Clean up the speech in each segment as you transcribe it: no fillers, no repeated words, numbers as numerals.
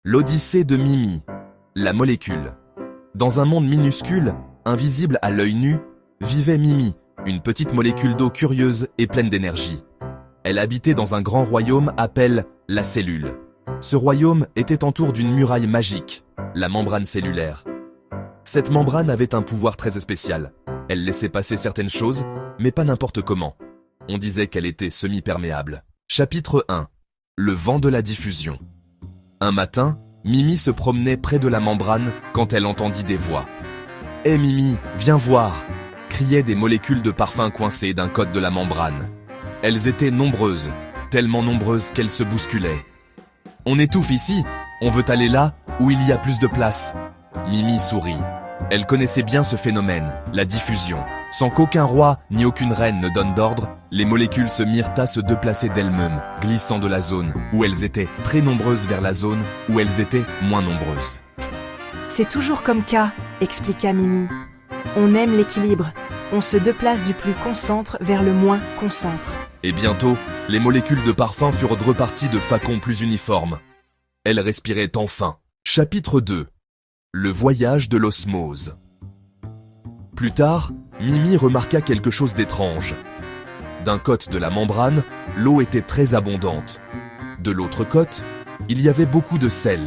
L'Odyssée de Mimi, la molécule. Dans un monde minuscule, invisible à l'œil nu, vivait Mimi, une petite molécule d'eau curieuse et pleine d'énergie. Elle habitait dans un grand royaume appelé la cellule. Ce royaume était entouré d'une muraille magique, la membrane cellulaire. Cette membrane avait un pouvoir très spécial. Elle laissait passer certaines choses, mais pas n'importe comment. On disait qu'elle était semi-perméable. Chapitre 1. Le vent de la diffusion. Un matin, Mimi se promenait près de la membrane quand elle entendit des voix. « Hé Mimi, viens voir !» criaient des molécules de parfum coincées d'un côté de la membrane. Elles étaient nombreuses, tellement nombreuses qu'elles se bousculaient. « On étouffe ici, on veut aller là où il y a plus de place. » Mimi sourit. Elle connaissait bien ce phénomène, la diffusion. Sans qu'aucun roi ni aucune reine ne donne d'ordre, les molécules se mirent à se déplacer d'elles-mêmes, glissant de la zone où elles étaient très nombreuses vers la zone où elles étaient moins nombreuses. C'est toujours comme ça, expliqua Mimi. On aime l'équilibre. On se déplace du plus concentre vers le moins concentre. Et bientôt, les molécules de parfum furent reparties de façon plus uniforme. Elles respiraient enfin. Chapitre 2. Le voyage de l'osmose. Plus tard, Mimi remarqua quelque chose d'étrange. D'un côté de la membrane, l'eau était très abondante. De l'autre côté, il y avait beaucoup de sel,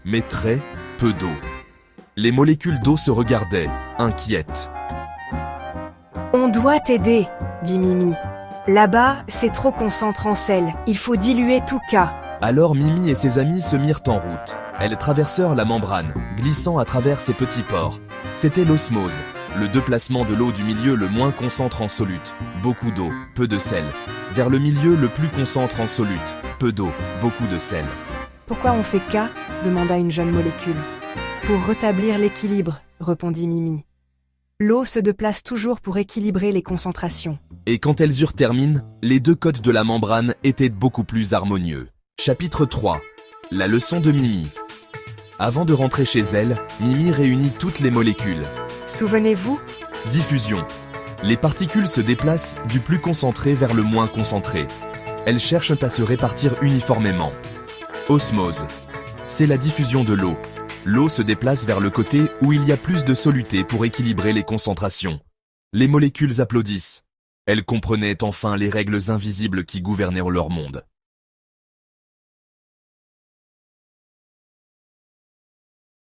mais très peu d'eau. Les molécules d'eau se regardaient, inquiètes. « On doit t'aider, dit Mimi. Là-bas, c'est trop concentré en sel. Il faut diluer tout cas. » Alors Mimi et ses amis se mirent en route. Elles traversèrent la membrane, glissant à travers ses petits pores. C'était l'osmose, le déplacement de l'eau du milieu le moins concentré en solute, beaucoup d'eau, peu de sel, vers le milieu le plus concentré en solute, peu d'eau, beaucoup de sel. « Pourquoi on fait cas ?» demanda une jeune molécule. « Pour rétablir l'équilibre, répondit Mimi. L'eau se déplace toujours pour équilibrer les concentrations. Et quand elles eurent terminé, les deux côtés de la membrane étaient beaucoup plus harmonieux. Chapitre 3. La leçon de Mimi. Avant de rentrer chez elle, Mimi réunit toutes les molécules. Souvenez-vous ? Diffusion. Les particules se déplacent du plus concentré vers le moins concentré. Elles cherchent à se répartir uniformément. Osmose. C'est la diffusion de l'eau. L'eau se déplace vers le côté où il y a plus de soluté pour équilibrer les concentrations. Les molécules applaudissent. Elles comprenaient enfin les règles invisibles qui gouvernaient leur monde.